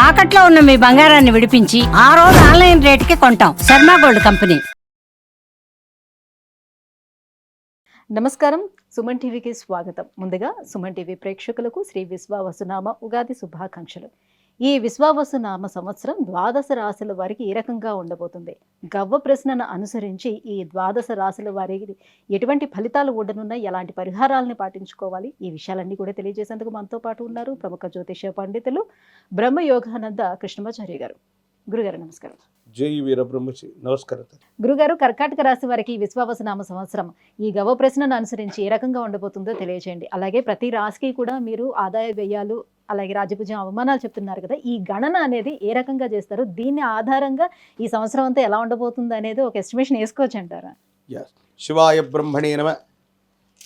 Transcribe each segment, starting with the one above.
తాకట్లో ఉన్న మీ బంగారాన్ని విడిపించి ఆ రోజు ఆన్లైన్ రేటుకి కొంటాం. Sharma gold company. నమస్కారం, సుమన్ టీవీకి స్వాగతం. ముందుగా సుమన్ టీవీ ప్రేక్షకులకు శ్రీ విశ్వావసునామ ఉగాది శుభాకాంక్షలు. ఈ విశ్వావసునామ సంవత్సరం ద్వాదశ రాశుల వారికి ఏ రకంగా ఉండబోతుంది, గవ్వ ప్రశ్నను అనుసరించి ఈ ద్వాదశ రాశుల వారికి ఎటువంటి ఫలితాలు ఉండనున్నాయి, ఎలాంటి పరిహారాలను పాటించుకోవాలి, ఈ విషయాలన్నీ కూడా తెలియజేసేందుకు మనతో పాటు ఉన్నారు ప్రముఖ జ్యోతిష పండితులు బ్రహ్మయోగానంద కృష్ణమాచార్య గారు. గురుగారు నమస్కారం. జై వీరబ్రహ్మచి. నమస్కారం. గురుగారు, కర్కాటక రాశి వారికి విశ్వావసునామ సంవత్సరం ఈ గవ్వ ప్రశ్నను అనుసరించి ఏ రకంగా ఉండబోతుందో తెలియజేయండి. అలాగే ప్రతి రాశికి కూడా మీరు ఆదాయ వ్యయాలు అలాగే రాజపూజ్యం అవమానాలు చెప్తున్నారు కదా, ఈ గణన అనేది ఏ రకంగా చేస్తారు, దీన్ని ఆధారంగా ఈ సంవత్సరం అంతా ఎలా ఉండబోతుంది అనేది ఒక ఎస్టిమేషన్ వేసుకోవచ్చు అంటారా? శివాయ బ్రహ్మణే నమ,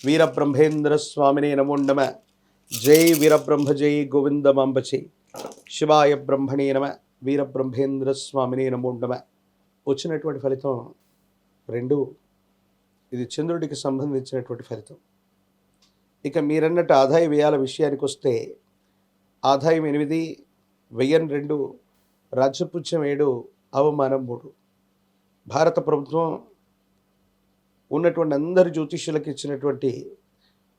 వీరబ్రహ్మేంద్ర స్వామినే నమో నమ. జై వీరబ్రహ్మ జై గోవిందమాంబచి. శివాయ బ్రహ్మణే నమ, వీరబ్రహ్మేంద్ర స్వామినే నమో నమ. వచ్చినటువంటి ఫలితం 2. ఇది చంద్రుడికి సంబంధించినటువంటి ఫలితం. ఇక మీరన్నట్టు ఆదాయ వ్యయాల విషయానికి వస్తే, ఆదాయం 8, వ్యయం 2, రాజ్యపుత్యం 7, అవమానం 3. భారత ప్రభుత్వం ఉన్నటువంటి అందరి జ్యోతిష్యులకు ఇచ్చినటువంటి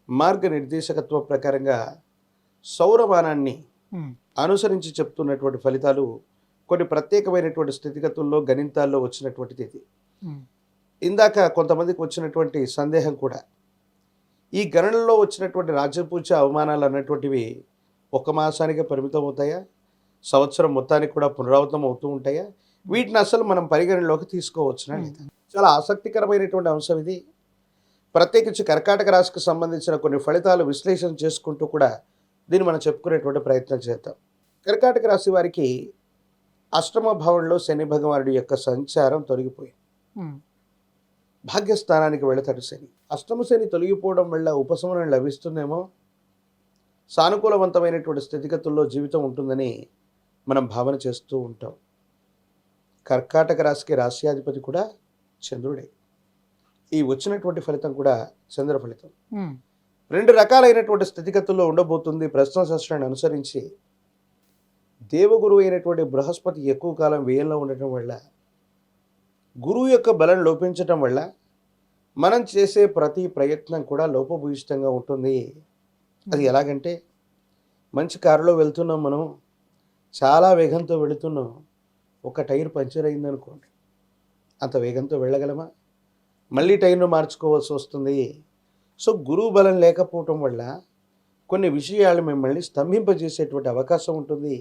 మార్గనిర్దేశకత్వం ప్రకారంగా సౌరమానాన్ని అనుసరించి చెప్తున్నటువంటి ఫలితాలు కొన్ని ప్రత్యేకమైనటువంటి స్థితిగతుల్లో గణితాల్లో వచ్చినటువంటిది ఇది. ఇందాక కొంతమందికి వచ్చినటువంటి సందేహం కూడా, ఈ గణనలో వచ్చినటువంటి రాజ్యపూజ అవమానాలు అన్నటువంటివి 1 మాసానికే పరిమితం అవుతాయా, సంవత్సరం మొత్తానికి కూడా పునరావృతం అవుతూ ఉంటాయా, వీటిని అసలు మనం పరిగణనలోకి తీసుకోవచ్చునా లేదా? చాలా ఆసక్తికరమైనటువంటి అంశం ఇది. ప్రత్యేకించి కర్కాటక రాశికి సంబంధించిన కొన్ని ఫలితాలు విశ్లేషణ చేసుకుంటూ కూడా దీన్ని మనం చెప్పుకునేటువంటి ప్రయత్నం చేద్దాం. కర్కాటక రాశి వారికి అష్టమ భావంలో శని భగవానుడి యొక్క సంచారం తొలగిపోయింది. భాగ్యస్థానానికి వెళతాడు శని. అష్టమ శని తొలగిపోవడం వల్ల ఉపశమనం లభిస్తుందేమో, సానుకూలవంతమైనటువంటి స్థితిగతుల్లో జీవితం ఉంటుందని మనం భావన చేస్తూ ఉంటాం. కర్కాటక రాశికి రాశ్యాధిపతి కూడా చంద్రుడే. ఈ వచ్చినటువంటి ఫలితం కూడా చంద్ర ఫలితం. 2 రకాలైనటువంటి స్థితిగతుల్లో ఉండబోతుంది. ప్రశ్న శాస్త్రాన్ని అనుసరించి దేవగురువు అయినటువంటి బృహస్పతి ఎక్కువ కాలం వ్యయంలో ఉండటం వల్ల, గురువు యొక్క బలం లోపించటం వల్ల మనం చేసే ప్రతి ప్రయత్నం కూడా లోపభూయిష్టంగా ఉంటుంది. అది ఎలాగంటే, మంచి కారులో వెళ్తున్నాం, మనం చాలా వేగంతో వెళుతున్నాం, ఒక టైర్ పంచర్ అయిందనుకోండి, అంత వేగంతో వెళ్ళగలమా? మళ్ళీ టైర్ను మార్చుకోవాల్సి వస్తుంది. సో గురువు బలం లేకపోవటం వల్ల కొన్ని విషయాలు మిమ్మల్ని స్తంభింపజేసేటువంటి అవకాశం ఉంటుంది.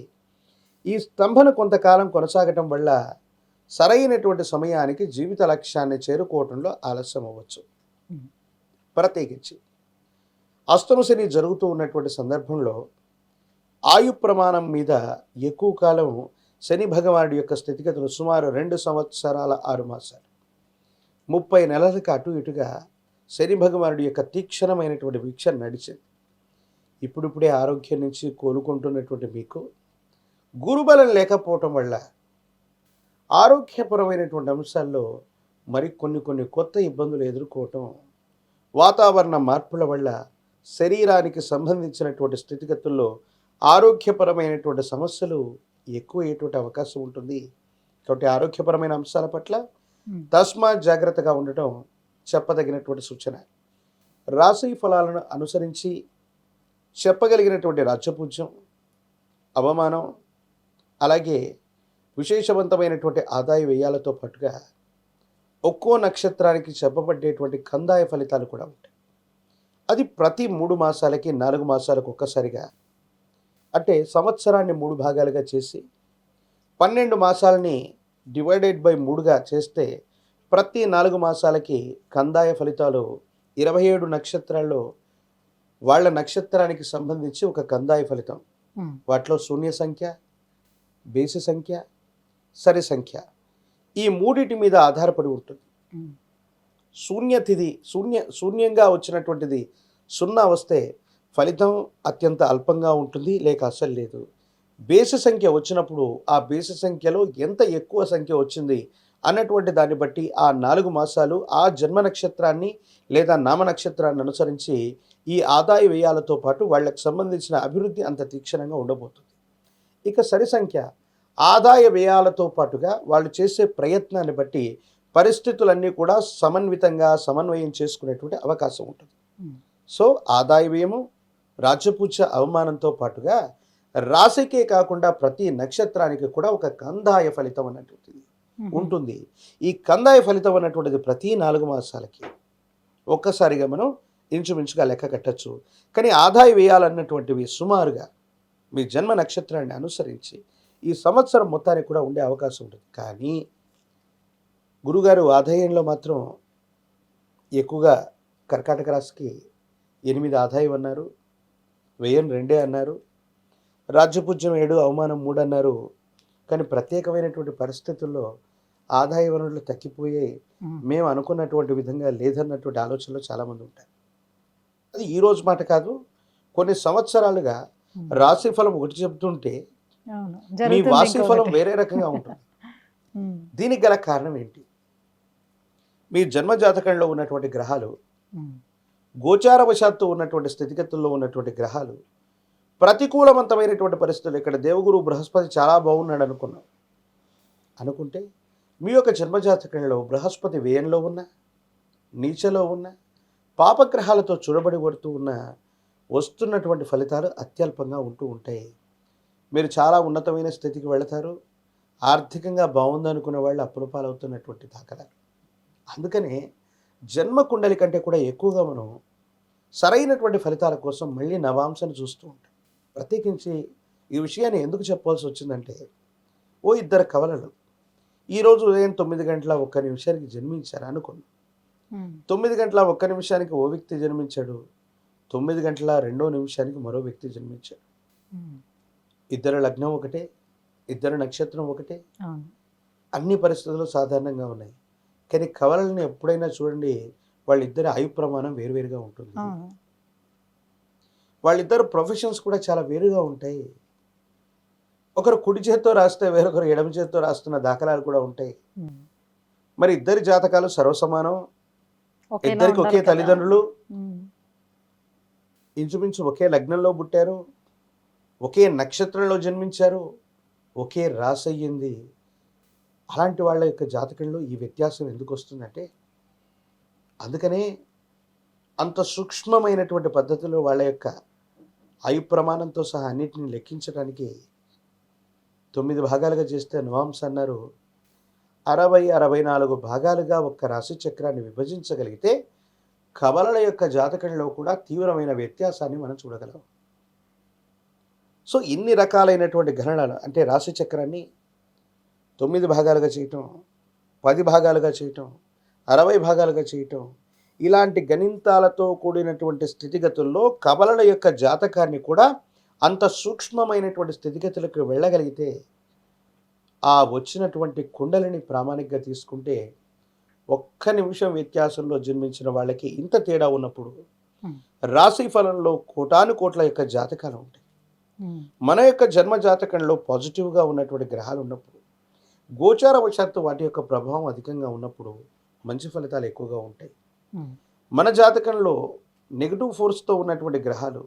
ఈ స్తంభన కొంతకాలం కొనసాగటం వల్ల సరైనటువంటి సమయానికి జీవిత లక్ష్యాన్ని చేరుకోవటంలో ఆలస్యం అవ్వచ్చు. ప్రత్యేకించి అష్టమ శని జరుగుతూ ఉన్నటువంటి సందర్భంలో ఆయు ప్రమాణం మీద ఎక్కువ కాలం శని భగవానుడి యొక్క స్థితిగతులు సుమారు 2 సంవత్సరాల 6 మాసాలు 30 నెలలకు అటు ఇటుగా శని భగవానుడి యొక్క తీక్షణమైనటువంటి వీక్షణ నడిచింది. ఇప్పుడిప్పుడే ఆరోగ్యం నుంచి కోలుకుంటున్నటువంటి మీకు గురుబలం లేకపోవటం వల్ల ఆరోగ్యపరమైనటువంటి అంశాల్లో కొన్ని కొత్త ఇబ్బందులు ఎదుర్కోవటం, వాతావరణ మార్పుల వల్ల శరీరానికి సంబంధించినటువంటి స్థితిగతుల్లో ఆరోగ్యపరమైనటువంటి సమస్యలు ఎక్కువయ్యేటువంటి అవకాశం ఉంటుంది. కాబట్టి ఆరోగ్యపరమైన అంశాల పట్ల తస్మాత్ జాగ్రత్తగా ఉండటం చెప్పదగినటువంటి సూచన. రాశి ఫలాలను అనుసరించి చెప్పగలిగినటువంటి రాజ్యపూజ్యం, అవమానం, అలాగే విశేషవంతమైనటువంటి ఆదాయ వ్యయాలతో పాటుగా ఒక్కో నక్షత్రానికి చెప్పబడేటువంటి కందాయ ఫలితాలు కూడా ఉంటాయి. అది ప్రతి 3 మాసాలకి 4 మాసాలకు ఒక్కసారిగా, అంటే సంవత్సరాన్ని 3 భాగాలుగా చేసి 12 మాసాలని డివైడెడ్ బై 3గా చేస్తే ప్రతి 4 మాసాలకి కందాయ ఫలితాలు 27 నక్షత్రాల్లో వాళ్ళ నక్షత్రానికి సంబంధించి ఒక కందాయ ఫలితం. వాటిలో శూన్య సంఖ్య, బేసి సంఖ్య, సరి సంఖ్య, ఈ 3 మీద ఆధారపడి ఉంటుంది. శూన్యతిథి శూన్యంగా వచ్చినటువంటిది 0 వస్తే ఫలితం అత్యంత అల్పంగా ఉంటుంది, లేక అసలు లేదు. బేసి సంఖ్య వచ్చినప్పుడు ఆ బేసి సంఖ్యలో ఎంత ఎక్కువ సంఖ్య వచ్చింది అన్నటువంటి దాన్ని బట్టి ఆ 4 మాసాలు ఆ జన్మ నక్షత్రాన్ని లేదా నామ నక్షత్రాన్ని అనుసరించి ఈ ఆదాయ వ్యయాలతో పాటు వాళ్ళకి సంబంధించిన అభివృద్ధి అంత తీక్షణంగా ఉండబోతుంది. ఇక సరి సంఖ్య ఆదాయ వ్యయాలతో పాటుగా వాళ్ళు చేసే ప్రయత్నాన్ని బట్టి పరిస్థితులన్నీ కూడా సమన్వితంగా సమన్వయం చేసుకునేటువంటి అవకాశం ఉంటుంది. సో ఆదాయ వ్యయము, రాజ్యపూజ్య అవమానంతో పాటుగా రాశికే కాకుండా ప్రతి నక్షత్రానికి కూడా ఒక కందాయ ఫలితం అన్నటువంటిది ఉంటుంది. ఈ కందాయ ఫలితం అన్నటువంటిది ప్రతి 4 మాసాలకి ఒక్కసారిగా మనం ఇంచుమించుగా లెక్క కట్టచ్చు. కానీ ఆదాయ వ్యయాలన్నటువంటివి సుమారుగా మీ జన్మ నక్షత్రాన్ని అనుసరించి ఈ సంవత్సరం మొత్తానికి కూడా ఉండే అవకాశం ఉంటుంది. కానీ గురుగారు ఆదాయంలో మాత్రం ఎక్కువగా కర్కాటక రాశికి 8 ఆదాయం అన్నారు, వ్యయం 2 అన్నారు, రాజ్యపూజ్యం 7, అవమానం 3 అన్నారు. కానీ ప్రత్యేకమైనటువంటి పరిస్థితుల్లో ఆదాయ వనరులు తగ్గిపోయి మేము అనుకున్నటువంటి విధంగా లేదన్నటువంటి ఆలోచనలో చాలామంది ఉంటారు. అది ఈ రోజు మాట కాదు, కొన్ని సంవత్సరాలుగా రాశి ఫలం ఒకటి చెప్తుంటే మీ వాసి ఫలం వేరే రకంగా ఉంటుంది. దీనికి గల కారణం ఏంటి? మీ జన్మ జాతకంలో ఉన్నటువంటి గ్రహాలు, గోచారవశాత్తు ఉన్నటువంటి స్థితిగతుల్లో ఉన్నటువంటి గ్రహాలు ప్రతికూలవంతమైనటువంటి పరిస్థితులు. ఇక్కడ దేవగురు బృహస్పతి చాలా బాగున్నాడు అనుకుంటే మీ యొక్క జన్మజాతకంలో బృహస్పతి వ్యయంలో ఉన్న, నీచలో ఉన్న, పాపగ్రహాలతో చూడబడి పడుతూ ఉన్న వస్తున్నటువంటి ఫలితాలు అత్యల్పంగా ఉంటూ ఉంటాయి. మీరు చాలా ఉన్నతమైన స్థితికి వెళతారు, ఆర్థికంగా బాగుందనుకునే వాళ్ళు అప్పుల పాలవుతున్నటువంటి దాఖలాలు. అందుకనే జన్మ కుండలి కంటే కూడా ఎక్కువగా మనం సరైనటువంటి ఫలితాల కోసం మళ్ళీ నవాంశను చూస్తూ ఉంటాం. ప్రత్యేకించి ఈ విషయాన్ని ఎందుకు చెప్పాల్సి వచ్చిందంటే, ఓ 2 కవలలు ఈరోజు ఉదయం 9:01 జన్మించారు అనుకున్నాం. 9:01 ఓ వ్యక్తి జన్మించాడు, 9:02 మరో వ్యక్తి జన్మించాడు. ఇద్దరు లగ్నం ఒకటే, ఇద్దరు నక్షత్రం ఒకటే, అన్ని పరిస్థితులు సాధారణంగా ఉన్నాయి. కానీ కవలల్ని ఎప్పుడైనా చూడండి, వాళ్ళిద్దరి ఆయు ప్రమాణం వేరువేరుగా ఉంటుంది. వాళ్ళిద్దరు ప్రొఫెషన్స్ కూడా చాలా వేరుగా ఉంటాయి. ఒకరు కుడి చేత్తో రాస్తే వేరొకరు ఎడమ చేత్తో రాస్తున్న దాఖలాలు కూడా ఉంటాయి. మరి ఇద్దరి జాతకాలు సర్వసమానం, ఇద్దరికి ఒకే తల్లిదండ్రులు, ఇంచుమించు ఒకే లగ్నంలో పుట్టారు, ఒకే నక్షత్రంలో జన్మించారు, ఒకే రాశి అయ్యింది. అలాంటి వాళ్ళ యొక్క జాతకంలో ఈ వ్యత్యాసం ఎందుకు వస్తుందంటే, అందుకనే అంత సూక్ష్మమైనటువంటి పద్ధతిలో వాళ్ళ యొక్క ఆయు ప్రమాణంతో సహా అన్నిటిని లెక్కించడానికి 9 భాగాలుగా చేస్తే నవాంశ అన్నారు. 60-64 భాగాలుగా ఒక్క రాశి చక్రాన్ని విభజించగలిగితే కవలల యొక్క జాతకంలో కూడా తీవ్రమైన వ్యత్యాసాన్ని మనం చూడగలం. సో ఇన్ని రకాలైనటువంటి గణనలు, అంటే రాశి చక్రాన్ని 9 భాగాలుగా చేయటం, 10 భాగాలుగా చేయటం, 60 భాగాలుగా చేయటం, ఇలాంటి గణితాలతో కూడినటువంటి స్థితిగతుల్లో కవలల యొక్క జాతకాన్ని కూడా అంత సూక్ష్మమైనటువంటి స్థితిగతులకు వెళ్ళగలిగితే ఆ వచ్చినటువంటి కుండలిని ప్రామాణికంగా తీసుకుంటే ఒక్క నిమిషం వ్యత్యాసంలో జన్మించిన వాళ్ళకి ఇంత తేడా ఉన్నప్పుడు రాశి ఫలంలో కోటానుకోట్ల యొక్క జాతకాలు ఉంటాయి. మన యొక్క జన్మ జాతకంలో పాజిటివ్గా ఉన్నటువంటి గ్రహాలు ఉన్నప్పుడు, గోచారవశాత్తు వాటి యొక్క ప్రభావం అధికంగా ఉన్నప్పుడు మంచి ఫలితాలు ఎక్కువగా ఉంటాయి. మన జాతకంలో నెగిటివ్ ఫోర్స్తో ఉన్నటువంటి గ్రహాలు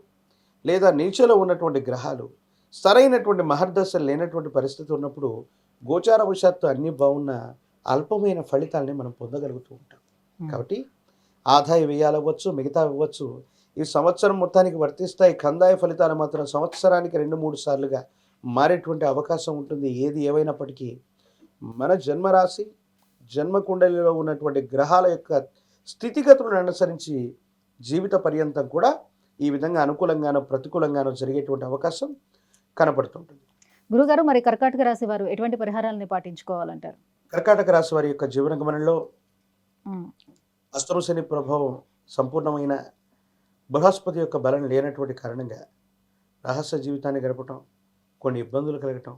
లేదా నీచలో ఉన్నటువంటి గ్రహాలు సరైనటువంటి మహర్దశ లేనటువంటి పరిస్థితి ఉన్నప్పుడు గోచారవశాత్తు అన్నీ బాగున్న అల్పమైన ఫలితాలని మనం పొందగలుగుతూ ఉంటాం. కాబట్టి ఆదాయ వ్యయాలవ్వచ్చు, మిగతా అవ్వచ్చు, ఈ సంవత్సరం మొత్తానికి వర్తిస్తాయి. కందాయ ఫలితాలు మాత్రం సంవత్సరానికి 2-3 సార్లుగా మారేటువంటి అవకాశం ఉంటుంది. ఏది ఏవైనప్పటికీ మన జన్మరాశి, జన్మకుండలిలో ఉన్నటువంటి గ్రహాల యొక్క స్థితిగతులను అనుసరించి జీవిత పర్యంతం కూడా ఈ విధంగా అనుకూలంగానో ప్రతికూలంగానో జరిగేటువంటి అవకాశం కనపడుతుంటుంది. గురుగారు, మరి కర్కాటక రాశి వారు ఎటువంటి పరిహారాలని పాటించుకోవాలంటారు? కర్కాటక రాశి వారి యొక్క జీవన గమనంలో అష్టమ శని ప్రభావం సంపూర్ణమైన బృహస్పతి యొక్క బలం లేనటువంటి కారణంగా రహస్య జీవితాన్ని గడపటం, కొన్ని ఇబ్బందులు కలగటం,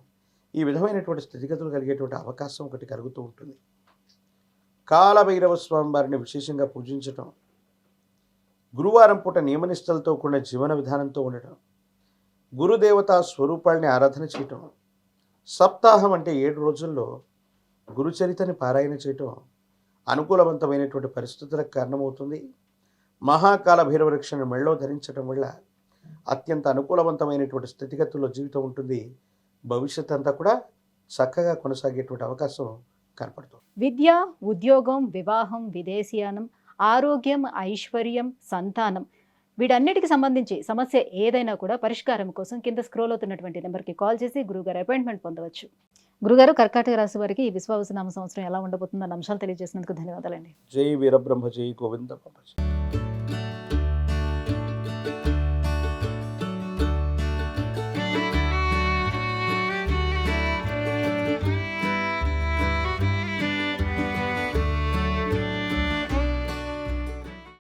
ఈ విధమైనటువంటి స్థితిగతులు కలిగేటువంటి అవకాశం ఒకటి కలుగుతూ ఉంటుంది. కాలభైరవ స్వామి వారిని విశేషంగా పూజించటం, గురువారం పూట నియమనిష్టలతో కూడిన జీవన విధానంతో ఉండటం, గురుదేవతా స్వరూపాలని ఆరాధన చేయటం, సప్తాహం అంటే 7 రోజుల్లో గురుచరితని పారాయణ చేయటం అనుకూలవంతమైనటువంటి పరిస్థితులకు కారణమవుతుంది. మహాకాల భైరవ వృక్షాన్ని మెళ్ళో ధరించడం వల్ల అత్యంత అనుకూలవంతమైనటువంటి స్థితిగతుల్లో జీవితం ఉంటుంది. భవిష్యత్ అంతా కూడా చక్కగా కొనసాగేటువంటి అవకాశం కనపడుతుంది. విద్య, ఉద్యోగం, వివాహం, విదేశీయానం, ఆరోగ్యం, ఐశ్వర్యం, సంతానం వీటన్నిటికి సంబంధించి సమస్య ఏదైనా కూడా పరిష్కారం కోసం కింద స్క్రోల్ అవుతున్నటువంటి నెంబర్కి కాల్ చేసి గురుగారు అపాయింట్మెంట్ పొందవచ్చు. గురుగారు, కర్కాటక రాశి వారికి ఈ విశ్వావసునామ సంవత్సరం ఎలా ఉండబోతుందన్న అంశాలు తెలియజేసినందుకు ధన్యవాదాలండి. జై వీరబ్రహ్మ, జై గోవింద బాబాజీ.